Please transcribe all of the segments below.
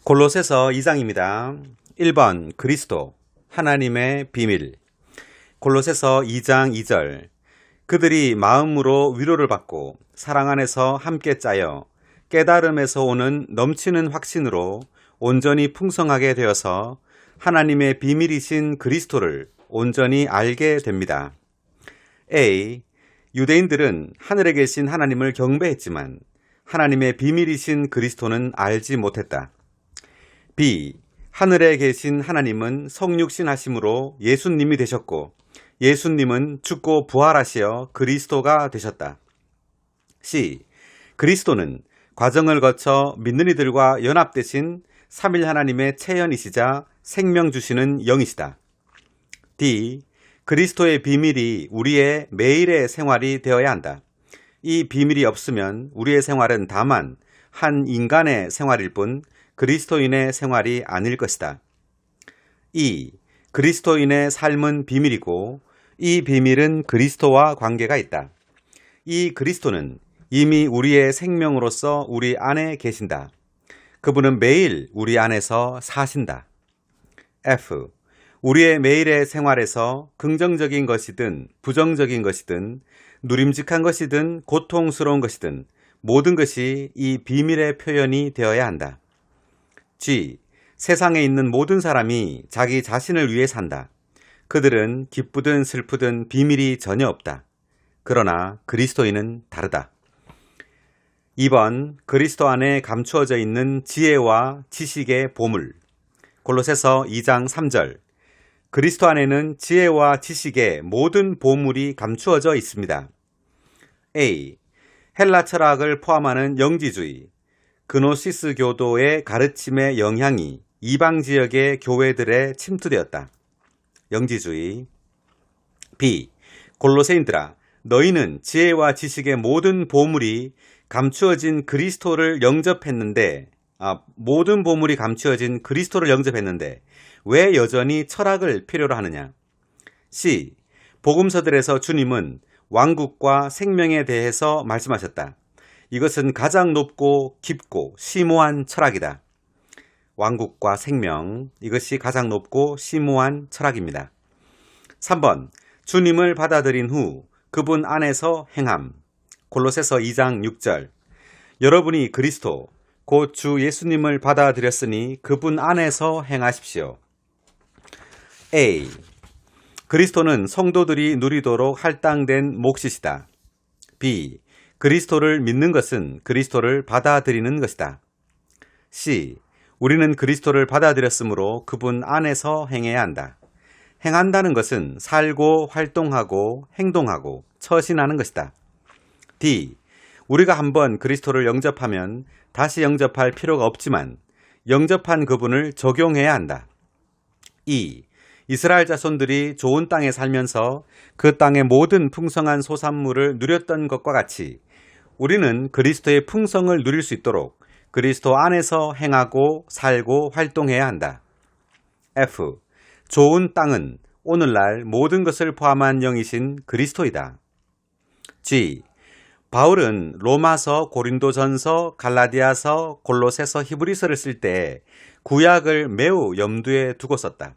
골로새서 2장입니다. 1번 그리스도 하나님의 비밀. 골로새서 2장 2절. 그들이 마음으로 위로를 받고 사랑 안에서 함께 짜여 깨달음에서 오는 넘치는 확신으로 온전히 풍성하게 되어서 하나님의 비밀이신 그리스도를 온전히 알게 됩니다. A. 유대인들은 하늘에 계신 하나님을 경배했지만 하나님의 비밀이신 그리스도는 알지 못했다. B. 하늘에 계신 하나님은 성육신 하심으로 예수님이 되셨고 예수님은 죽고 부활하시어 그리스도가 되셨다. C. 그리스도는 과정을 거쳐 믿는 이들과 연합되신 삼일 하나님의 체현이시자 생명 주시는 영이시다. D. 그리스도의 비밀이 우리의 매일의 생활이 되어야 한다. 이 비밀이 없으면 우리의 생활은 다만 한 인간의 생활일 뿐 그리스도인의 생활이 아닐 것이다. 2. 그리스도인의 삶은 비밀이고 이 비밀은 그리스도와 관계가 있다. 이 그리스도는 이미 우리의 생명으로서 우리 안에 계신다. 그분은 매일 우리 안에서 사신다. F. 우리의 매일의 생활에서 긍정적인 것이든 부정적인 것이든 누림직한 것이든 고통스러운 것이든 모든 것이 이 비밀의 표현이 되어야 한다. G. 세상에 있는 모든 사람이 자기 자신을 위해 산다. 그들은 기쁘든 슬프든 비밀이 전혀 없다. 그러나 그리스도인은 다르다. 2번 그리스도 안에 감추어져 있는 지혜와 지식의 보물. 골로새서 2장 3절. 그리스도 안에는 지혜와 지식의 모든 보물이 감추어져 있습니다. A. 헬라 철학을 포함하는 영지주의. 그노시스 교도의 가르침의 영향이 이방 지역의 교회들에 침투되었다. 영지주의. B. 골로새인들아, 너희는 지혜와 지식의 모든 보물이 감추어진 그리스도를 영접했는데 모든 보물이 감추어진 그리스도를 영접했는데 왜 여전히 철학을 필요로 하느냐? C. 복음서들에서 주님은 왕국과 생명에 대해서 말씀하셨다. 이것은 가장 높고 깊고 심오한 철학이다. 왕국과 생명, 이것이 가장 높고 심오한 철학입니다. 3번 주님을 받아들인 후 그분 안에서 행함. 골로새서 2장 6절. 여러분이 그리스도 곧 주 예수님을 받아들였으니 그분 안에서 행하십시오. A. 그리스도는 성도들이 누리도록 할당된 몫이시다. B. 그리스도를 믿는 것은 그리스도를 받아들이는 것이다. C. 우리는 그리스도를 받아들였으므로 그분 안에서 행해야 한다. 행한다는 것은 살고 활동하고 행동하고 처신하는 것이다. D. 우리가 한번 그리스도를 영접하면 다시 영접할 필요가 없지만 영접한 그분을 적용해야 한다. E. 이스라엘 자손들이 좋은 땅에 살면서 그 땅의 모든 풍성한 소산물을 누렸던 것과 같이 우리는 그리스도의 풍성을 누릴 수 있도록 그리스도 안에서 행하고 살고 활동해야 한다. F. 좋은 땅은 오늘날 모든 것을 포함한 영이신 그리스도이다. G. 바울은 로마서, 고린도전서, 갈라디아서, 골로새서, 히브리서를 쓸 때 구약을 매우 염두에 두고 썼다.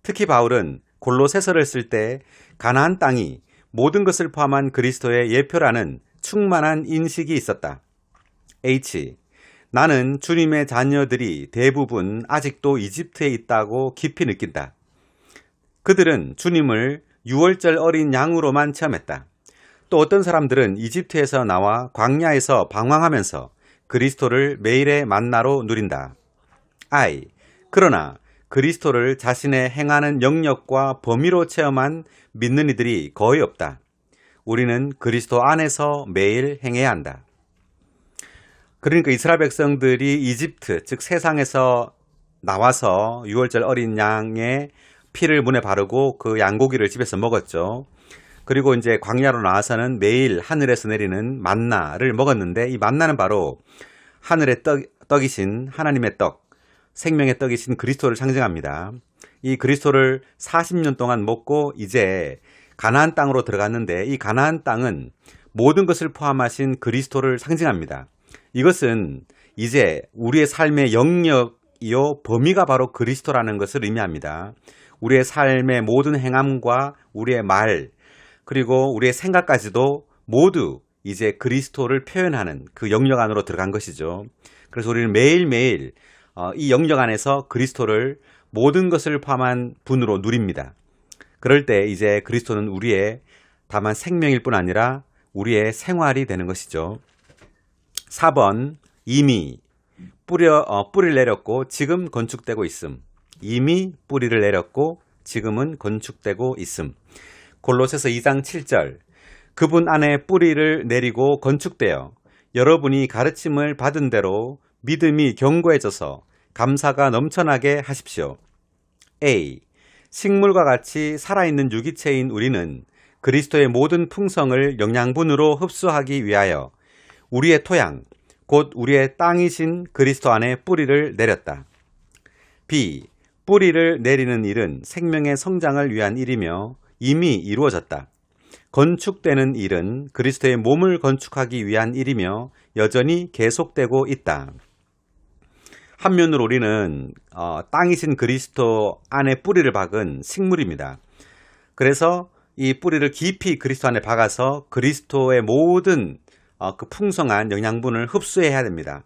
특히 바울은 골로새서를 쓸 때 가나안 땅이 모든 것을 포함한 그리스도의 예표라는 충만한 인식이 있었다. H. 나는 주님의 자녀들이 대부분 아직도 이집트에 있다고 깊이 느낀다. 그들은 주님을 6월절 어린 양으로만 체험했다. 또 어떤 사람들은 이집트에서 나와 광야에서 방황하면서 그리스도를 매일의 만나로 누린다. I. 그러나 그리스도를 자신의 행하는 영역과 범위로 체험한 믿는 이들이 거의 없다. 우리는 그리스도 안에서 매일 행해야 한다. 그러니까 이스라엘 백성들이 이집트, 즉 세상에서 나와서 6월절 어린 양의 피를 문에 바르고 그 양고기를 집에서 먹었죠. 그리고 이제 광야로 나와서는 매일 하늘에서 내리는 만나를 먹었는데 이 만나는 바로 하늘의 떡이신 하나님의 떡, 생명의 떡이신 그리스도를 상징합니다. 이 그리스도를 40년 동안 먹고 이제 가나안 땅으로 들어갔는데 이 가나안 땅은 모든 것을 포함하신 그리스도를 상징합니다. 이것은 이제 우리의 삶의 영역 이 범위가 바로 그리스도라는 것을 의미합니다. 우리의 삶의 모든 행함과 우리의 말, 그리고 우리의 생각까지도 모두 이제 그리스도를 표현하는 그 영역 안으로 들어간 것이죠. 그래서 우리는 매일매일 이 영역 안에서 그리스도를 모든 것을 포함한 분으로 누립니다. 그럴 때 이제 그리스도는 우리의 다만 생명일 뿐 아니라 우리의 생활이 되는 것이죠. 4번, 이미 뿌리를 내렸고 지금 건축되고 있음. 이미 뿌리를 내렸고 지금은 건축되고 있음. 골로새서 2장 7절. 그분 안에 뿌리를 내리고 건축되어 여러분이 가르침을 받은 대로 믿음이 견고해져서 감사가 넘쳐나게 하십시오. A. 식물과 같이 살아있는 유기체인 우리는 그리스도의 모든 풍성을 영양분으로 흡수하기 위하여 우리의 토양, 곧 우리의 땅이신 그리스도 안에 뿌리를 내렸다. B. 뿌리를 내리는 일은 생명의 성장을 위한 일이며 이미 이루어졌다. 건축되는 일은 그리스도의 몸을 건축하기 위한 일이며 여전히 계속되고 있다. 한면으로 우리는 땅이신 그리스도 안에 뿌리를 박은 식물입니다. 그래서 이 뿌리를 깊이 그리스도 안에 박아서 그리스도의 모든 그 풍성한 영양분을 흡수해야 됩니다.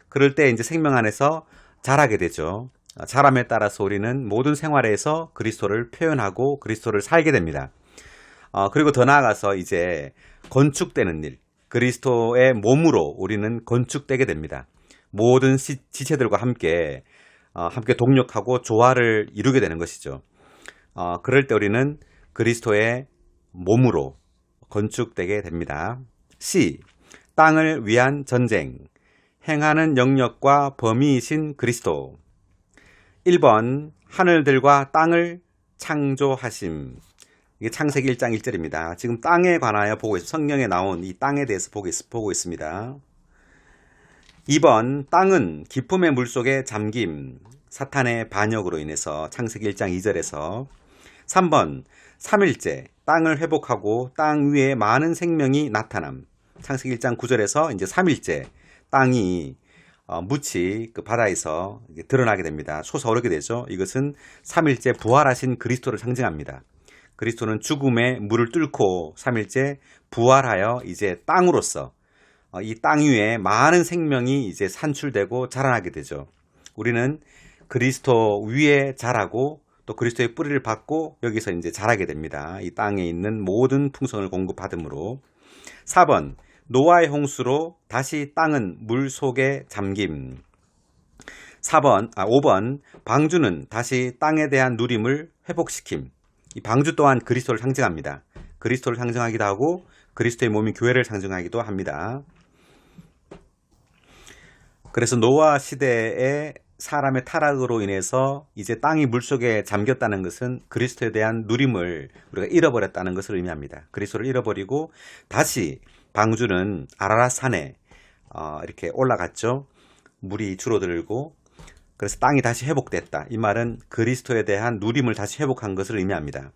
그럴 때 이제 생명 안에서 자라게 되죠. 자람에 따라서 우리는 모든 생활에서 그리스도를 표현하고 그리스도를 살게 됩니다. 그리고 더 나아가서 이제 건축되는 일, 그리스도의 몸으로 우리는 건축되게 됩니다. 모든 지체들과 함께 동력하고 조화를 이루게 되는 것이죠. 그럴 때 우리는 그리스도의 몸으로 건축되게 됩니다. C. 땅을 위한 전쟁, 행하는 영역과 범위이신 그리스도. 1번, 하늘들과 땅을 창조하심. 이게 창세기 1장 1절입니다. 지금 땅에 관하여 보고 있습니다. 성경에 나온 이 땅에 대해서 보고 있습니다. 2번, 땅은 기품의 물속에 잠김, 사탄의 반역으로 인해서 창세기 1장 2절에서. 3번, 3일째, 땅을 회복하고 땅 위에 많은 생명이 나타남. 창세기 1장 9절에서 이제 3일째, 땅이 묻이 그 바다에서 드러나게 됩니다. 솟아오르게 되죠. 이것은 3일째 부활하신 그리스도를 상징합니다. 그리스도는 죽음의 물을 뚫고 3일째 부활하여 이제 땅으로서 이 땅 위에 많은 생명이 이제 산출되고 자라나게 되죠. 우리는 그리스도 위에 자라고 또 그리스도의 뿌리를 받고 여기서 이제 자라게 됩니다. 이 땅에 있는 모든 풍성을 공급받음으로. 4번, 노아의 홍수로 다시 땅은 물 속에 잠김. 5번, 방주는 다시 땅에 대한 누림을 회복시킴. 이 방주 또한 그리스도를 상징합니다. 그리스도를 상징하기도 하고 그리스도의 몸인 교회를 상징하기도 합니다. 그래서 노아 시대에 사람의 타락으로 인해서 이제 땅이 물속에 잠겼다는 것은 그리스도에 대한 누림을 우리가 잃어버렸다는 것을 의미합니다. 그리스도를 잃어버리고 다시 방주는 아라랏 산에 이렇게 올라갔죠. 물이 줄어들고 그래서 땅이 다시 회복됐다. 이 말은 그리스도에 대한 누림을 다시 회복한 것을 의미합니다.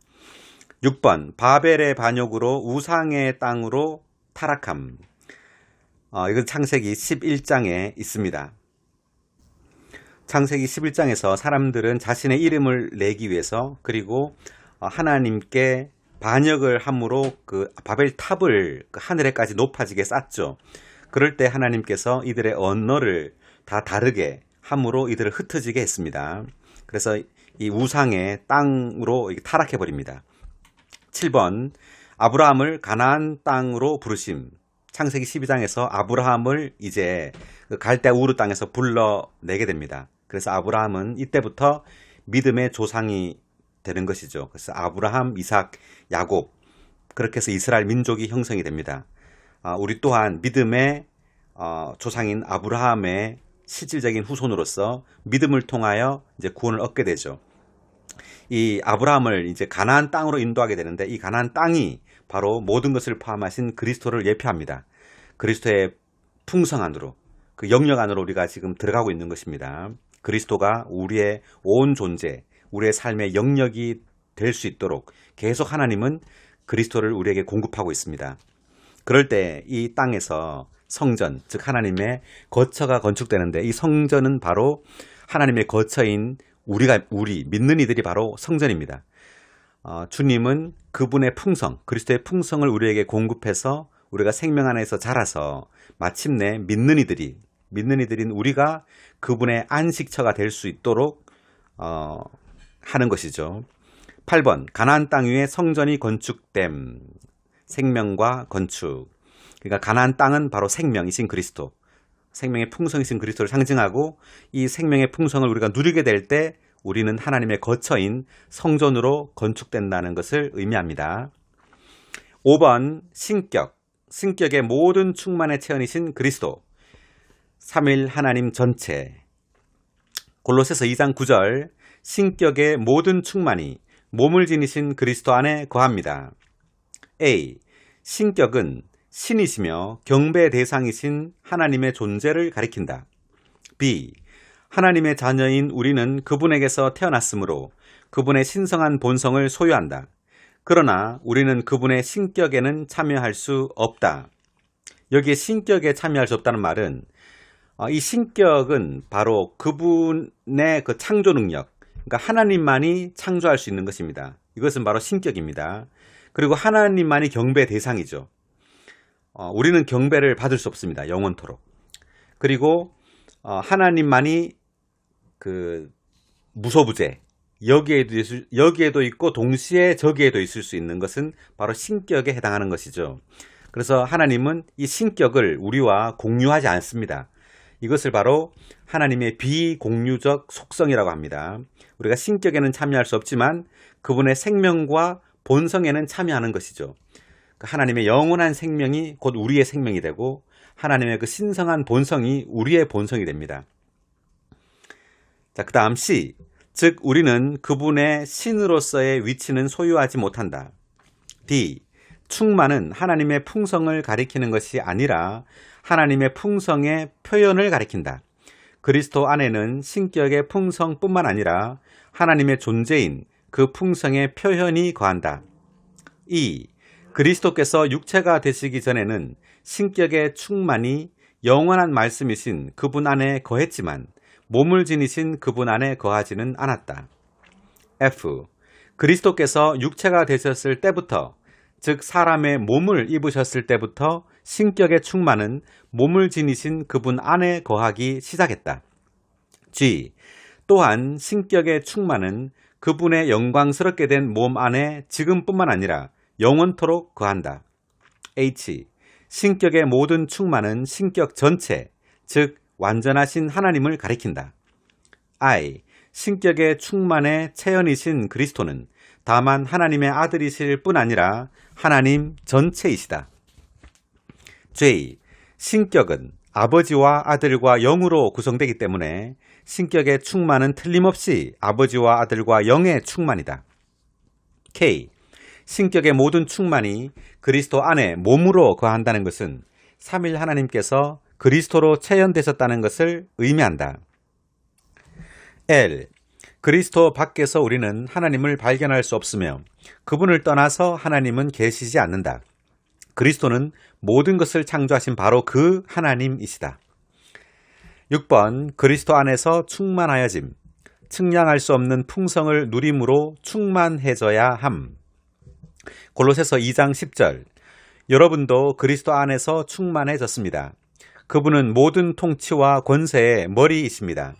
6번, 바벨의 반역으로 우상의 땅으로 타락함. 이건 창세기 11장에 있습니다. 창세기 11장에서 사람들은 자신의 이름을 내기 위해서 그리고 하나님께 반역을 함으로 그 바벨 탑을 그 하늘에까지 높아지게 쌓죠. 그럴 때 하나님께서 이들의 언어를 다 다르게 함으로 이들을 흩어지게 했습니다. 그래서 이 우상의 땅으로 타락해 버립니다. 7번, 아브라함을 가나안 땅으로 부르심. 창세기 12장에서 아브라함을 이제 갈대 우르 땅에서 불러내게 됩니다. 그래서 아브라함은 이때부터 믿음의 조상이 되는 것이죠. 그래서 아브라함, 이삭, 야곱, 그렇게 해서 이스라엘 민족이 형성이 됩니다. 우리 또한 믿음의 조상인 아브라함의 실질적인 후손으로서 믿음을 통하여 이제 구원을 얻게 되죠. 이 아브라함을 이제 가나안 땅으로 인도하게 되는데 이 가나안 땅이 바로 모든 것을 포함하신 그리스도를 예표합니다. 그리스도의 풍성 안으로, 그 영역 안으로 우리가 지금 들어가고 있는 것입니다. 그리스도가 우리의 온 존재, 우리의 삶의 영역이 될 수 있도록 계속 하나님은 그리스도를 우리에게 공급하고 있습니다. 그럴 때 이 땅에서 성전, 즉 하나님의 거처가 건축되는데 이 성전은 바로 하나님의 거처인 우리 믿는 이들이 바로 성전입니다. 주님은 그분의 풍성, 그리스도의 풍성을 우리에게 공급해서 우리가 생명 안에서 자라서 마침내 믿는 이들인 우리가 그분의 안식처가 될 수 있도록 하는 것이죠. 8번, 가나안 땅 위에 성전이 건축됨. 생명과 건축. 그러니까 가나안 땅은 바로 생명이신 그리스도, 생명의 풍성이신 그리스도를 상징하고, 이 생명의 풍성을 우리가 누리게 될 때 우리는 하나님의 거처인 성전으로 건축된다는 것을 의미합니다. 5번, 신격의 모든 충만의 체현이신 그리스도, 삼일 하나님 전체. 골로새서 2장 9절, 신격의 모든 충만이 몸을 지니신 그리스도 안에 거합니다. A. 신격은 신이시며 경배 대상이신 하나님의 존재를 가리킨다. B. 하나님의 자녀인 우리는 그분에게서 태어났으므로 그분의 신성한 본성을 소유한다. 그러나 우리는 그분의 신격에는 참여할 수 없다. 여기에 신격에 참여할 수 없다는 말은 이 신격은 바로 그분의 그 창조 능력, 그러니까 하나님만이 창조할 수 있는 것입니다. 이것은 바로 신격입니다. 그리고 하나님만이 경배 대상이죠. 우리는 경배를 받을 수 없습니다. 영원토록. 그리고 하나님만이 그 무소부재, 여기에도 있고 동시에 저기에도 있을 수 있는 것은 바로 신격에 해당하는 것이죠. 그래서 하나님은 이 신격을 우리와 공유하지 않습니다. 이것을 바로 하나님의 비공유적 속성이라고 합니다. 우리가 신격에는 참여할 수 없지만 그분의 생명과 본성에는 참여하는 것이죠. 하나님의 영원한 생명이 곧 우리의 생명이 되고 하나님의 그 신성한 본성이 우리의 본성이 됩니다. 자, 그 다음 C. 즉 우리는 그분의 신으로서의 위치는 소유하지 못한다. D. 충만은 하나님의 풍성을 가리키는 것이 아니라 하나님의 풍성의 표현을 가리킨다. 그리스도 안에는 신격의 풍성뿐만 아니라 하나님의 존재인 그 풍성의 표현이 거한다. E. 그리스도께서 육체가 되시기 전에는 신격의 충만이 영원한 말씀이신 그분 안에 거했지만 몸을 지니신 그분 안에 거하지는 않았다. F. 그리스도께서 육체가 되셨을 때부터, 즉 사람의 몸을 입으셨을 때부터 신격의 충만은 몸을 지니신 그분 안에 거하기 시작했다. G. 또한 신격의 충만은 그분의 영광스럽게 된 몸 안에 지금뿐만 아니라 영원토록 거한다. H. 신격의 모든 충만은 신격 전체, 즉 완전하신 하나님을 가리킨다. I. 신격의 충만의 체현이신 그리스도는 다만 하나님의 아들이실 뿐 아니라 하나님 전체이시다. J. 신격은 아버지와 아들과 영으로 구성되기 때문에 신격의 충만은 틀림없이 아버지와 아들과 영의 충만이다. K. 신격의 모든 충만이 그리스도 안에 몸으로 거한다는 것은 삼일 하나님께서 그리스도로 체현되셨다는 것을 의미한다. L. 그리스도 밖에서 우리는 하나님을 발견할 수 없으며 그분을 떠나서 하나님은 계시지 않는다. 그리스도는 모든 것을 창조하신 바로 그 하나님이시다. 6번, 그리스도 안에서 충만하여짐. 측량할 수 없는 풍성을 누림으로 충만해져야 함. 골로새서 2장 10절. 여러분도 그리스도 안에서 충만해졌습니다. 그분은 모든 통치와 권세의 머리이십니다.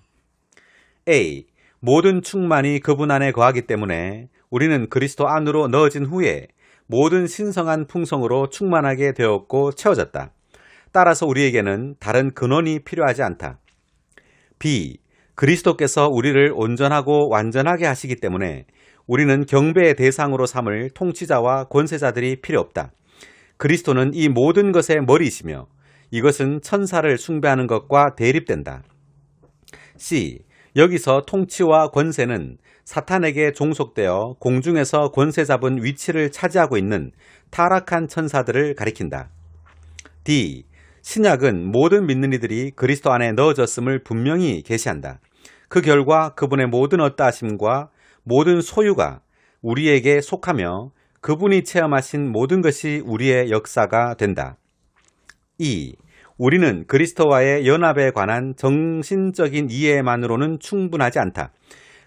A. 모든 충만이 그분 안에 거하기 때문에 우리는 그리스도 안으로 넣어진 후에 모든 신성한 풍성으로 충만하게 되었고 채워졌다. 따라서 우리에게는 다른 근원이 필요하지 않다. B. 그리스도께서 우리를 온전하고 완전하게 하시기 때문에 우리는 경배의 대상으로 삼을 통치자와 권세자들이 필요 없다. 그리스도는 이 모든 것의 머리이시며 이것은 천사를 숭배하는 것과 대립된다. C. 여기서 통치와 권세는 사탄에게 종속되어 공중에서 권세 잡은 위치를 차지하고 있는 타락한 천사들을 가리킨다. D. 신약은 모든 믿는 이들이 그리스도 안에 넣어졌음을 분명히 계시한다. 그 결과 그분의 모든 어떠하심과 모든 소유가 우리에게 속하며 그분이 체험하신 모든 것이 우리의 역사가 된다. E. 우리는 그리스도와의 연합에 관한 정신적인 이해만으로는 충분하지 않다.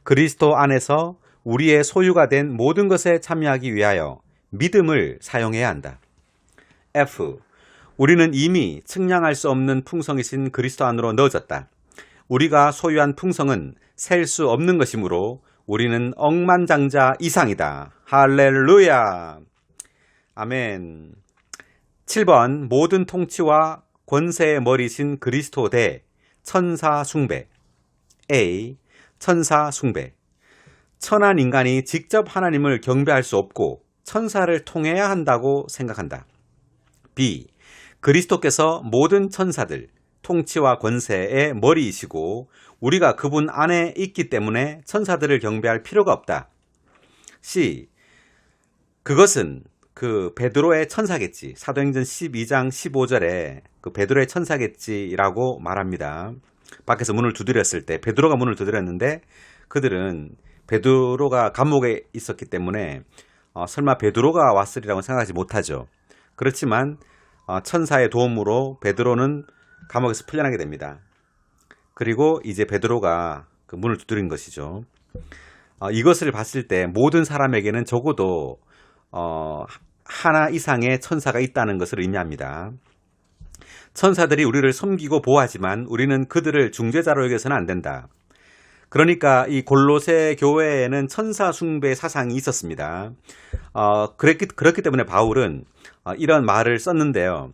그리스도 안에서 우리의 소유가 된 모든 것에 참여하기 위하여 믿음을 사용해야 한다. F. 우리는 이미 측량할 수 없는 풍성이신 그리스도 안으로 넣어졌다. 우리가 소유한 풍성은 셀 수 없는 것이므로 우리는 억만장자 이상이다. 할렐루야. 아멘. 7번 모든 통치와 권세의 머리신 그리스도 대 천사 숭배. A. 천사 숭배. 천한 인간이 직접 하나님을 경배할 수 없고 천사를 통해야 한다고 생각한다. B. 그리스도께서 모든 천사들, 통치와 권세의 머리이시고 우리가 그분 안에 있기 때문에 천사들을 경배할 필요가 없다. C. 그것은 그 베드로의 천사겠지. 사도행전 12장 15절에 그 베드로의 천사겠지라고 말합니다. 밖에서 문을 두드렸을 때 베드로가 문을 두드렸는데 그들은 베드로가 감옥에 있었기 때문에 설마 베드로가 왔으리라고 생각하지 못하죠. 그렇지만 천사의 도움으로 베드로는 감옥에서 풀려나게 됩니다. 그리고 이제 베드로가 그 문을 두드린 것이죠. 이것을 봤을 때 모든 사람에게는 적어도 하나 이상의 천사가 있다는 것을 의미합니다. 천사들이 우리를 섬기고 보호하지만 우리는 그들을 중재자로 여겨서는 안 된다. 그러니까 이 골로새 교회에는 천사 숭배 사상이 있었습니다. 그렇기 때문에 바울은 이런 말을 썼는데요.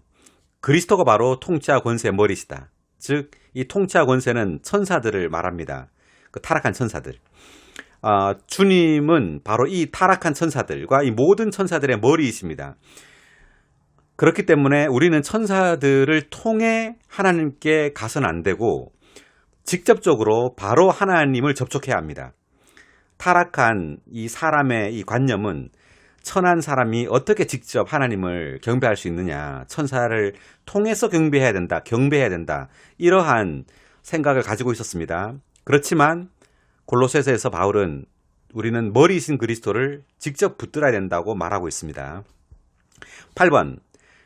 그리스도가 바로 통치와 권세의 머리시다. 즉, 이 통치와 권세는 천사들을 말합니다. 그 타락한 천사들. 주님은 바로 이 타락한 천사들과 이 모든 천사들의 머리이십니다. 그렇기 때문에 우리는 천사들을 통해 하나님께 가서는 안 되고 직접적으로 바로 하나님을 접촉해야 합니다. 타락한 이 사람의 이 관념은 천한 사람이 어떻게 직접 하나님을 경배할 수 있느냐, 천사를 통해서 경배해야 된다, 이러한 생각을 가지고 있었습니다. 그렇지만 골로새서에서 바울은 우리는 머리이신 그리스도를 직접 붙들어야 된다고 말하고 있습니다. 8번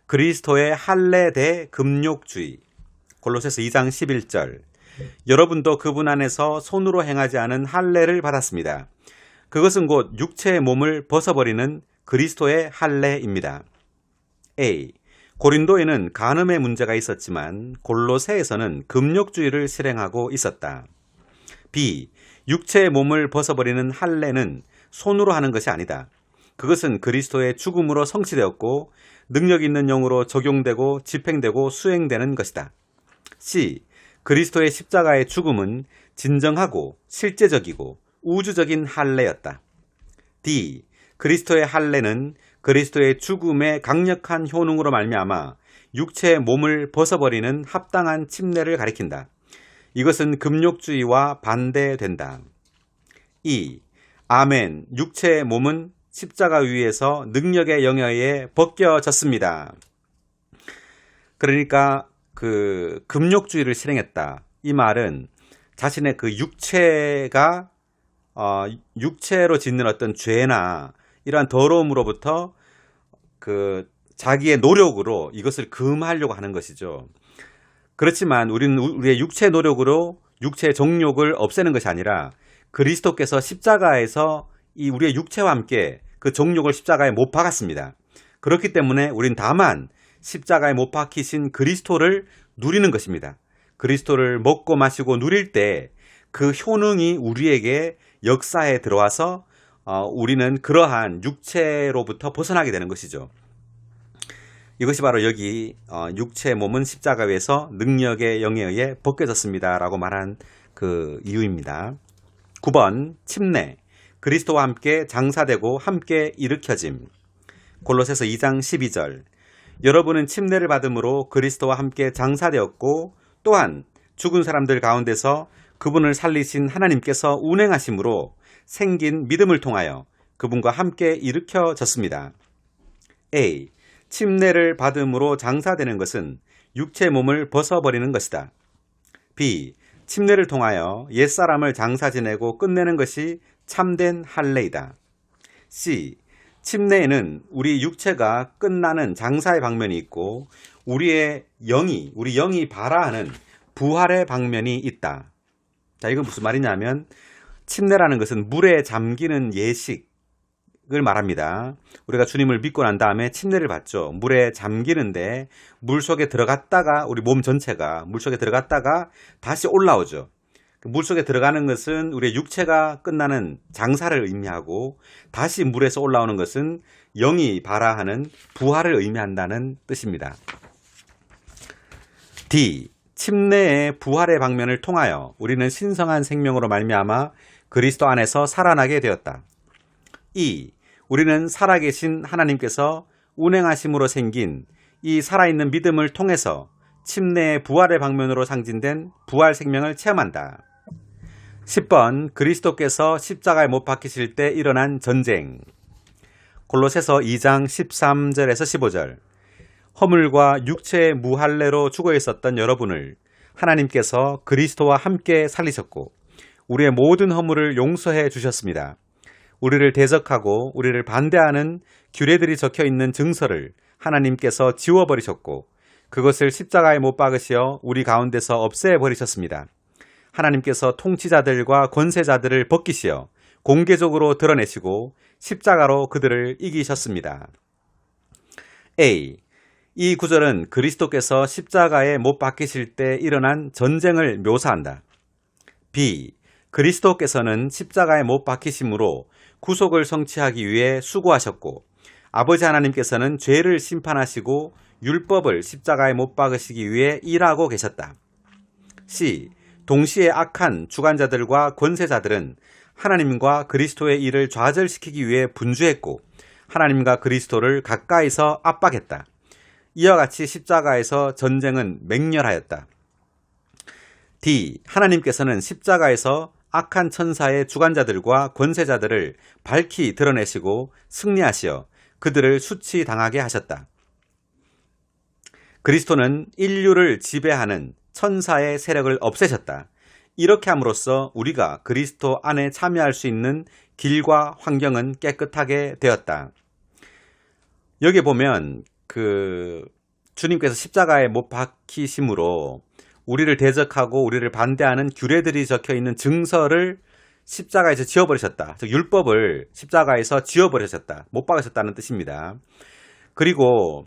그리스도의 할례 대 금욕주의. 골로새서 2장 11절. 여러분도 그분 안에서 손으로 행하지 않은 할례를 받았습니다. 그것은 곧 육체의 몸을 벗어버리는 그리스도의 할례입니다. A. 고린도에는 간음의 문제가 있었지만 골로새에서는 금욕주의를 실행하고 있었다. B. 육체의 몸을 벗어버리는 할례는 손으로 하는 것이 아니다. 그것은 그리스도의 죽음으로 성취되었고 능력 있는 영으로 적용되고 집행되고 수행되는 것이다. C. 그리스도의 십자가의 죽음은 진정하고 실제적이고 우주적인 할례였다. D. 그리스도의 할례는 그리스도의 죽음의 강력한 효능으로 말미암아 육체의 몸을 벗어버리는 합당한 침례를 가리킨다. 이것은 금욕주의와 반대된다. 2. 아멘. 육체의 몸은 십자가 위에서 능력의 영향에 벗겨졌습니다. 그러니까 그 금욕주의를 실행했다. 이 말은 자신의 그 육체가 육체로 짓는 어떤 죄나 이러한 더러움으로부터 그 자기의 노력으로 이것을 금하려고 하는 것이죠. 그렇지만 우리는 우리의 육체의 노력으로 육체의 정욕을 없애는 것이 아니라 그리스도께서 십자가에서 이 우리의 육체와 함께 그 정욕을 십자가에 못 박았습니다. 그렇기 때문에 우린 다만 십자가에 못 박히신 그리스도를 누리는 것입니다. 그리스도를 먹고 마시고 누릴 때 그 효능이 우리에게 역사에 들어와서 우리는 그러한 육체로부터 벗어나게 되는 것이죠. 이것이 바로 여기 육체의 몸은 십자가 위에서 능력의 영에 의해 벗겨졌습니다 라고 말한 그 이유입니다. 9번 침례. 그리스도와 함께 장사되고 함께 일으켜짐. 골로새서 2장 12절. 여러분은 침례를 받음으로 그리스도와 함께 장사되었고 또한 죽은 사람들 가운데서 그분을 살리신 하나님께서 운행하심으로 생긴 믿음을 통하여 그분과 함께 일으켜졌습니다. A. 침례를 받음으로 장사되는 것은 육체 몸을 벗어버리는 것이다. B. 침례를 통하여 옛사람을 장사 지내고 끝내는 것이 참된 할례이다. C. 침례에는 우리 육체가 끝나는 장사의 방면이 있고 우리 영이 발화하는 부활의 방면이 있다. 자, 이건 무슨 말이냐면 침례라는 것은 물에 잠기는 예식을 말합니다. 우리가 주님을 믿고 난 다음에 침례를 받죠. 물에 잠기는데 물 속에 들어갔다가 우리 몸 전체가 물 속에 들어갔다가 다시 올라오죠. 물 속에 들어가는 것은 우리의 육체가 끝나는 장사를 의미하고 다시 물에서 올라오는 것은 영이 발화하는 부활을 의미한다는 뜻입니다. D. 침례의 부활의 방면을 통하여 우리는 신성한 생명으로 말미암아 그리스도 안에서 살아나게 되었다. E. 우리는 살아계신 하나님께서 운행하심으로 생긴 이 살아있는 믿음을 통해서 침례의 부활의 방면으로 상징된 부활 생명을 체험한다. 10번 그리스도께서 십자가에 못 박히실 때 일어난 전쟁. 골로새서 2장 13절에서 15절. 허물과 육체의 무할례로 죽어 있었던 여러분을 하나님께서 그리스도와 함께 살리셨고 우리의 모든 허물을 용서해 주셨습니다. 우리를 대적하고 우리를 반대하는 규례들이 적혀 있는 증서를 하나님께서 지워버리셨고 그것을 십자가에 못 박으시어 우리 가운데서 없애버리셨습니다. 하나님께서 통치자들과 권세자들을 벗기시어 공개적으로 드러내시고 십자가로 그들을 이기셨습니다. A. 이 구절은 그리스도께서 십자가에 못 박히실 때 일어난 전쟁을 묘사한다. B. 그리스도께서는 십자가에 못 박히심으로 구속을 성취하기 위해 수고하셨고 아버지 하나님께서는 죄를 심판하시고 율법을 십자가에 못 박으시기 위해 일하고 계셨다. C. 동시에 악한 주관자들과 권세자들은 하나님과 그리스도의 일을 좌절시키기 위해 분주했고 하나님과 그리스도를 가까이서 압박했다. 이와 같이 십자가에서 전쟁은 맹렬하였다. D. 하나님께서는 십자가에서 악한 천사의 주관자들과 권세자들을 밝히 드러내시고 승리하시어 그들을 수치당하게 하셨다. 그리스도는 인류를 지배하는 천사의 세력을 없애셨다. 이렇게 함으로써 우리가 그리스도 안에 참여할 수 있는 길과 환경은 깨끗하게 되었다. 여기 보면 주님께서 십자가에 못 박히심으로 우리를 대적하고 우리를 반대하는 규례들이 적혀 있는 증서를 십자가에서 지워버리셨다. 즉 율법을 십자가에서 지워버리셨다. 못 박으셨다는 뜻입니다. 그리고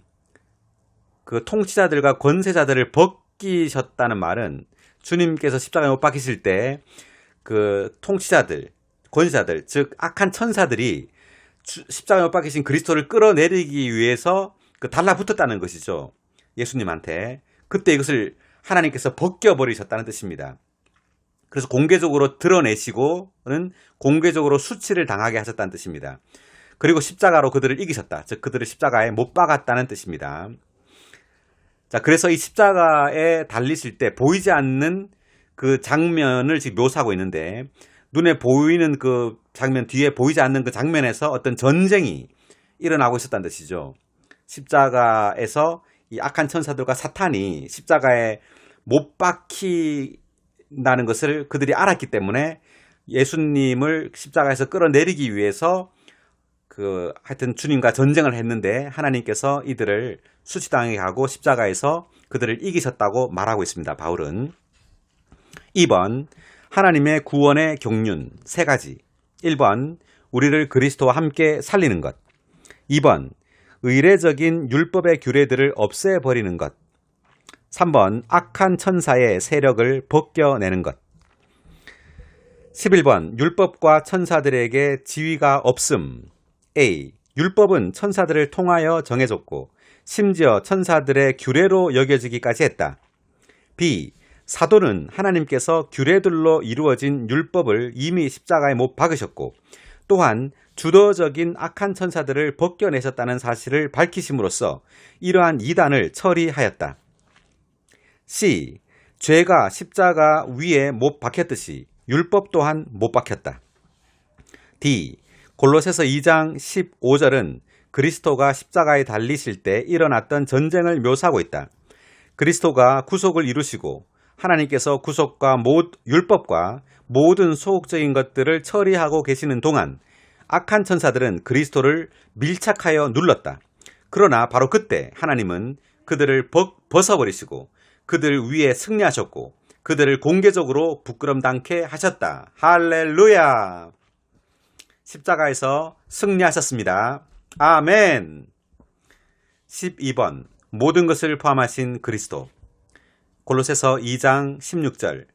그 통치자들과 권세자들을 벗기셨다는 말은 주님께서 십자가에 못 박히실 때 그 통치자들, 권세자들, 즉 악한 천사들이 십자가에 못 박히신 그리스도를 끌어내리기 위해서 달라붙었다는 것이죠. 예수님한테. 그때 이것을 하나님께서 벗겨버리셨다는 뜻입니다. 그래서 공개적으로 드러내시고는 공개적으로 수치를 당하게 하셨다는 뜻입니다. 그리고 십자가로 그들을 이기셨다. 즉 그들을 십자가에 못 박았다는 뜻입니다. 자, 그래서 이 십자가에 달리실 때 보이지 않는 그 장면을 지금 묘사하고 있는데 눈에 보이는 그 장면 뒤에 보이지 않는 그 장면에서 어떤 전쟁이 일어나고 있었다는 뜻이죠. 십자가에서 이 악한 천사들과 사탄이 십자가에 못 박힌다는 것을 그들이 알았기 때문에 예수님을 십자가에서 끌어내리기 위해서 하여튼 주님과 전쟁을 했는데 하나님께서 이들을 수치당하게 하고 십자가에서 그들을 이기셨다고 말하고 있습니다. 바울은. 2번 하나님의 구원의 경륜 3가지. 1번 우리를 그리스도와 함께 살리는 것. 2번 의례적인 율법의 규례들을 없애버리는 것. 3번 악한 천사의 세력을 벗겨내는 것. 11번 율법과 천사들에게 지위가 없음. A. 율법은 천사들을 통하여 정해졌고 심지어 천사들의 규례로 여겨지기까지 했다. B. 사도는 하나님께서 규례들로 이루어진 율법을 이미 십자가에 못 박으셨고 또한 주도적인 악한 천사들을 벗겨내셨다는 사실을 밝히심으로써 이러한 이단을 처리하였다. C. 죄가 십자가 위에 못 박혔듯이 율법 또한 못 박혔다. D. 골로새서 2장 15절은 그리스도가 십자가에 달리실 때 일어났던 전쟁을 묘사하고 있다. 그리스도가 구속을 이루시고 하나님께서 구속과 율법과 모든 소극적인 것들을 처리하고 계시는 동안 악한 천사들은 그리스도를 밀착하여 눌렀다. 그러나 바로 그때 하나님은 그들을 벗어버리시고 그들 위에 승리하셨고 그들을 공개적으로 부끄럼당케 하셨다. 할렐루야! 십자가에서 승리하셨습니다. 아멘! 12번 모든 것을 포함하신 그리스도. 골로새서 2장 16절.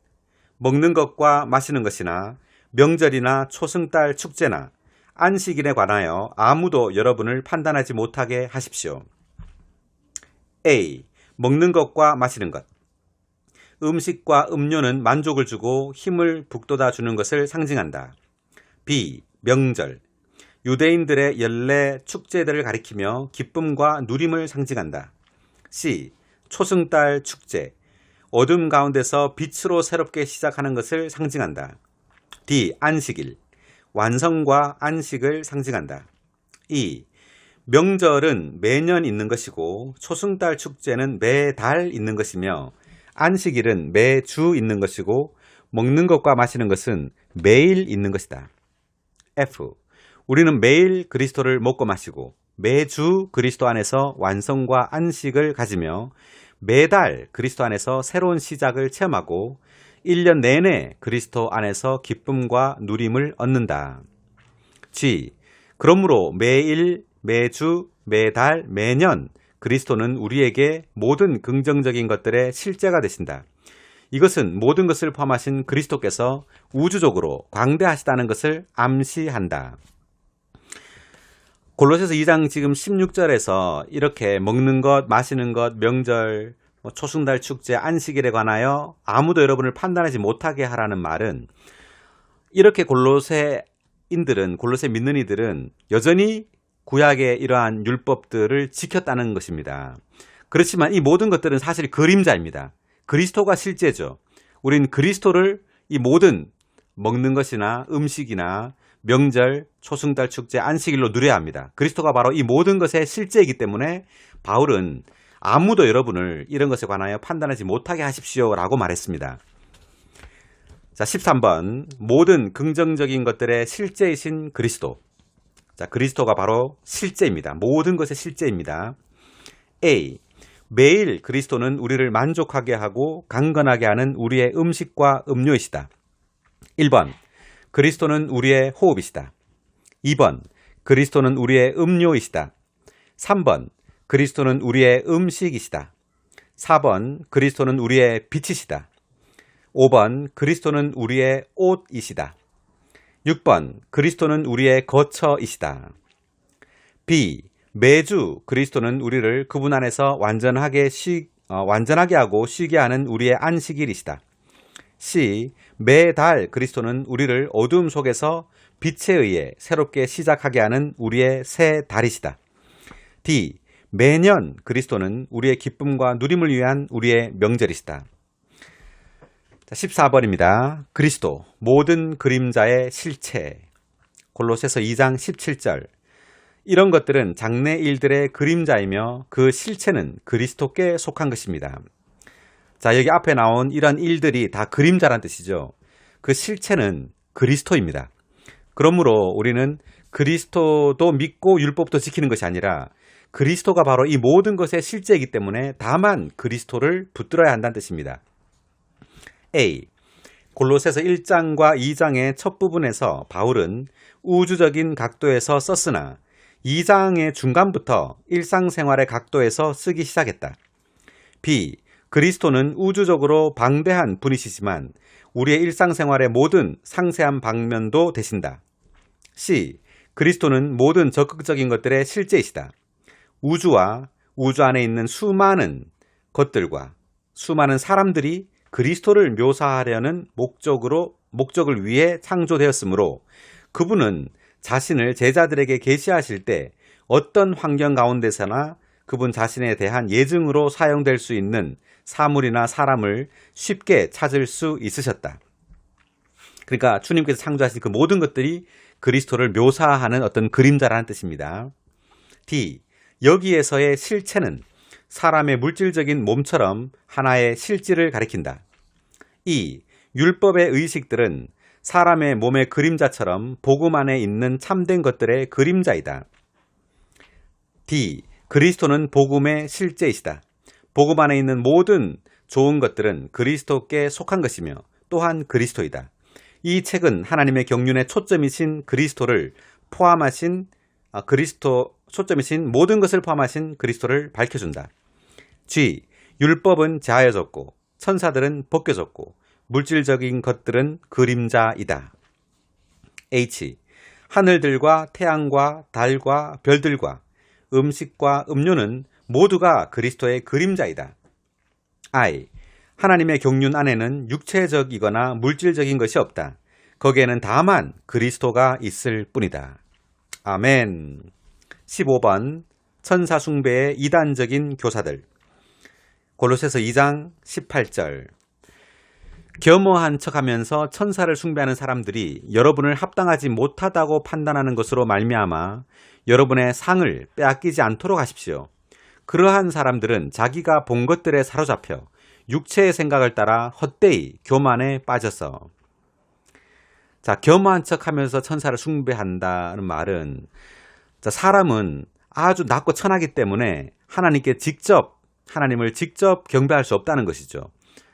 먹는 것과 마시는 것이나 명절이나 초승달 축제나 안식일에 관하여 아무도 여러분을 판단하지 못하게 하십시오. A. 먹는 것과 마시는 것. 음식과 음료는 만족을 주고 힘을 북돋아 주는 것을 상징한다. B. 명절. 유대인들의 연례 축제들을 가리키며 기쁨과 누림을 상징한다. C. 초승달 축제. 어둠 가운데서 빛으로 새롭게 시작하는 것을 상징한다. D. 안식일. 완성과 안식을 상징한다. E. 명절은 매년 있는 것이고 초승달 축제는 매달 있는 것이며 안식일은 매주 있는 것이고 먹는 것과 마시는 것은 매일 있는 것이다. F. 우리는 매일 그리스도를 먹고 마시고 매주 그리스도 안에서 완성과 안식을 가지며 매달 그리스도 안에서 새로운 시작을 체험하고 1년 내내 그리스도 안에서 기쁨과 누림을 얻는다. G. 그러므로 매일, 매주, 매달, 매년 그리스도는 우리에게 모든 긍정적인 것들의 실제가 되신다. 이것은 모든 것을 포함하신 그리스도께서 우주적으로 광대하시다는 것을 암시한다. 골로새서 2장 지금 16절에서 이렇게 먹는 것, 마시는 것, 명절, 초승달 축제, 안식일에 관하여 아무도 여러분을 판단하지 못하게 하라는 말은 이렇게 골로새 믿는 이들은 여전히 구약의 이러한 율법들을 지켰다는 것입니다. 그렇지만 이 모든 것들은 사실 그림자입니다. 그리스도가 실제죠. 우린 그리스도를 이 모든 먹는 것이나 음식이나 명절, 초승달 축제, 안식일로 누려야 합니다. 그리스도가 바로 이 모든 것의 실제이기 때문에 바울은 아무도 여러분을 이런 것에 관하여 판단하지 못하게 하십시오 라고 말했습니다. 자, 13번 모든 긍정적인 것들의 실제이신 그리스도. 자, 그리스도가 바로 실제입니다. 모든 것의 실제입니다. A. 매일 그리스도는 우리를 만족하게 하고 강건하게 하는 우리의 음식과 음료이시다. 1번 그리스도는 우리의 호흡이시다. 2번 그리스도는 우리의 음료이시다. 3번 그리스도는 우리의 음식이시다. 4번 그리스도는 우리의 빛이시다. 5번 그리스도는 우리의 옷이시다. 6번 그리스도는 우리의 거처이시다. B. 매주 그리스도는 우리를 그분 안에서 완전하게 하고 쉬게 하는 우리의 안식일이시다. C. 매달 그리스도는 우리를 어둠 속에서 빛에 의해 새롭게 시작하게 하는 우리의 새 달이시다. D. 매년 그리스도는 우리의 기쁨과 누림을 위한 우리의 명절이시다. 14번입니다. 그리스도 모든 그림자의 실체. 골로새서 2장 17절. 이런 것들은 장래 일들의 그림자이며 그 실체는 그리스도께 속한 것입니다. 자, 여기 앞에 나온 이런 일들이 다 그림자란 뜻이죠. 그 실체는 그리스도입니다. 그러므로 우리는 그리스도도 믿고 율법도 지키는 것이 아니라 그리스도가 바로 이 모든 것의 실제이기 때문에 다만 그리스도를 붙들어야 한다는 뜻입니다. A. 골로새서 1장과 2장의 첫 부분에서 바울은 우주적인 각도에서 썼으나 2장의 중간부터 일상생활의 각도에서 쓰기 시작했다. B. 그리스도는 우주적으로 방대한 분이시지만 우리의 일상생활의 모든 상세한 방면도 되신다. C. 그리스도는 모든 적극적인 것들의 실제이시다. 우주와 우주 안에 있는 수많은 것들과 수많은 사람들이 그리스도를 묘사하려는 목적을 위해 창조되었으므로 그분은 자신을 제자들에게 계시하실 때 어떤 환경 가운데서나 그분 자신에 대한 예증으로 사용될 수 있는 사물이나 사람을 쉽게 찾을 수 있으셨다. 그러니까 주님께서 창조하신 그 모든 것들이 그리스도를 묘사하는 어떤 그림자라는 뜻입니다. D. 여기에서의 실체는 사람의 물질적인 몸처럼 하나의 실질을 가리킨다. E. 율법의 의식들은 사람의 몸의 그림자처럼 복음 안에 있는 참된 것들의 그림자이다. D. 그리스도는 복음의 실제이시다. 복음 안에 있는 모든 좋은 것들은 그리스도께 속한 것이며 또한 그리스도이다. 이 책은 하나님의 경륜의 초점이신 그리스도를 포함하신 초점이신 모든 것을 포함하신 그리스도를 밝혀준다. G. 율법은 자아졌고 천사들은 벗겨졌고 물질적인 것들은 그림자이다. H. 하늘들과 태양과 달과 별들과 음식과 음료는 모두가 그리스도의 그림자이다. I. 하나님의 경륜 안에는 육체적이거나 물질적인 것이 없다. 거기에는 다만 그리스도가 있을 뿐이다. 아멘. 15번 천사 숭배의 이단적인 교사들. 골로새서 2장 18절. 겸허한 척하면서 천사를 숭배하는 사람들이 여러분을 합당하지 못하다고 판단하는 것으로 말미암아 여러분의 상을 빼앗기지 않도록 하십시오. 그러한 사람들은 자기가 본 것들에 사로잡혀 육체의 생각을 따라 헛되이 교만에 빠져서. 자, 겸허한 척하면서 천사를 숭배한다는 말은 사람은 아주 낮고 천하기 때문에 하나님을 직접 경배할 수 없다는 것이죠.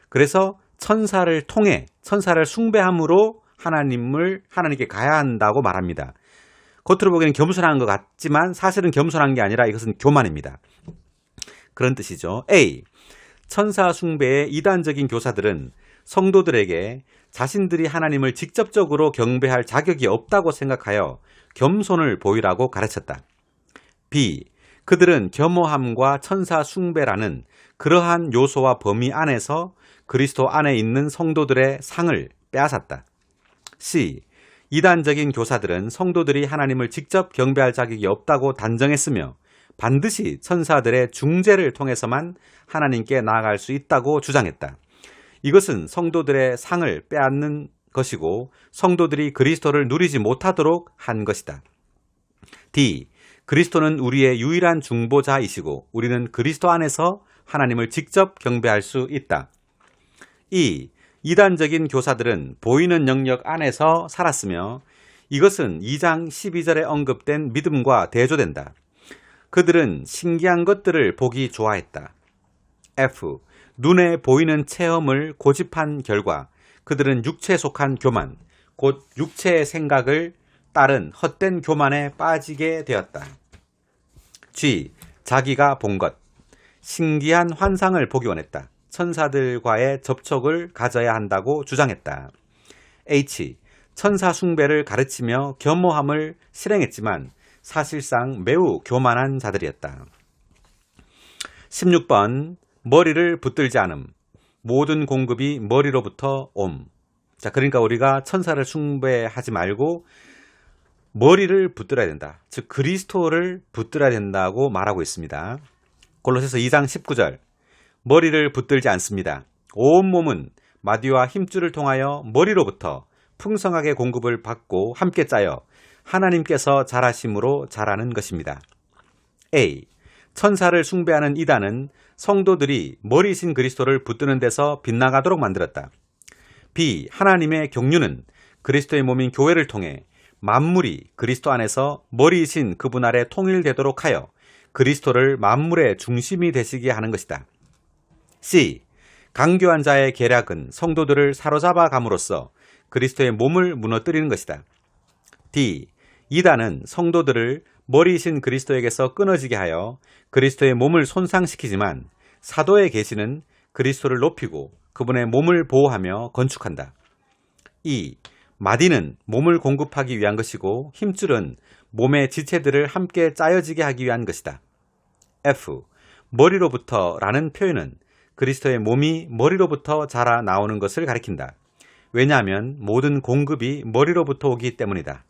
그래서 천사를 통해 천사를 숭배함으로 하나님께 가야 한다고 말합니다. 겉으로 보기에는 겸손한 것 같지만 사실은 겸손한 게 아니라 이것은 교만입니다. 그런 뜻이죠. A. 천사 숭배의 이단적인 교사들은 성도들에게 자신들이 하나님을 직접적으로 경배할 자격이 없다고 생각하여 겸손을 보이라고 가르쳤다. B. 그들은 겸허함과 천사 숭배라는 그러한 요소와 범위 안에서 그리스도 안에 있는 성도들의 상을 빼앗았다. C. 이단적인 교사들은 성도들이 하나님을 직접 경배할 자격이 없다고 단정했으며 반드시 천사들의 중재를 통해서만 하나님께 나아갈 수 있다고 주장했다. 이것은 성도들의 상을 빼앗는 것이고 성도들이 그리스도를 누리지 못하도록 한 것이다. D. 그리스도는 우리의 유일한 중보자이시고 우리는 그리스도 안에서 하나님을 직접 경배할 수 있다. E. 이단적인 교사들은 보이는 영역 안에서 살았으며 이것은 2장 12절에 언급된 믿음과 대조된다. 그들은 신기한 것들을 보기 좋아했다. F. 눈에 보이는 체험을 고집한 결과 그들은 육체에 속한 교만, 곧 육체의 생각을 따른 헛된 교만에 빠지게 되었다. G. 자기가 본 것, 신기한 환상을 보기 원했다. 천사들과의 접촉을 가져야 한다고 주장했다. H. 천사 숭배를 가르치며 겸허함을 실행했지만 사실상 매우 교만한 자들이었다. 16번 머리를 붙들지 않음. 모든 공급이 머리로부터 옴. 자, 그러니까 우리가 천사를 숭배하지 말고 머리를 붙들어야 된다. 즉 그리스도를 붙들어야 된다고 말하고 있습니다. 골로새서 2장 19절. 머리를 붙들지 않습니다. 온 몸은 마디와 힘줄을 통하여 머리로부터 풍성하게 공급을 받고 함께 짜여 하나님께서 잘하심으로 자라는 것입니다. A. 천사를 숭배하는 이단은 성도들이 머리이신 그리스도를 붙드는 데서 빗나가도록 만들었다. B. 하나님의 경륜은 그리스도의 몸인 교회를 통해 만물이 그리스도 안에서 머리이신 그분 아래 통일되도록 하여 그리스도를 만물의 중심이 되시게 하는 것이다. C. 강교한 자의 계략은 성도들을 사로잡아 감으로써 그리스도의 몸을 무너뜨리는 것이다. D. 이단은 성도들을 머리이신 그리스도에게서 끊어지게 하여 그리스도의 몸을 손상시키지만 사도의 계시는 그리스도를 높이고 그분의 몸을 보호하며 건축한다. E. 마디는 몸을 공급하기 위한 것이고 힘줄은 몸의 지체들을 함께 짜여지게 하기 위한 것이다. F. 머리로부터라는 표현은 그리스도의 몸이 머리로부터 자라 나오는 것을 가리킨다. 왜냐하면 모든 공급이 머리로부터 오기 때문이다.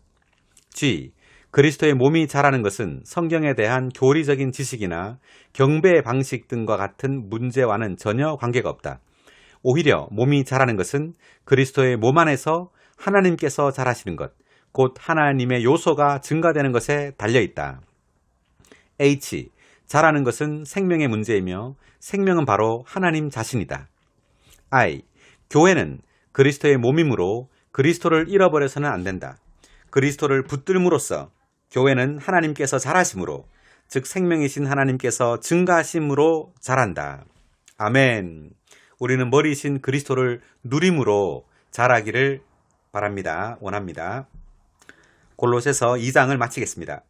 G. 그리스도의 몸이 자라는 것은 성경에 대한 교리적인 지식이나 경배의 방식 등과 같은 문제와는 전혀 관계가 없다. 오히려 몸이 자라는 것은 그리스도의 몸 안에서 하나님께서 자라시는 것, 곧 하나님의 요소가 증가되는 것에 달려있다. H. 자라는 것은 생명의 문제이며 생명은 바로 하나님 자신이다. I. 교회는 그리스도의 몸이므로 그리스도를 잃어버려서는 안 된다. 그리스도를 붙들므로써 교회는 하나님께서 자라심으로, 즉 생명이신 하나님께서 증가하심으로 자란다. 아멘. 우리는 머리신 그리스도를 누림으로 자라기를 바랍니다. 원합니다. 골로새서 2장을 마치겠습니다.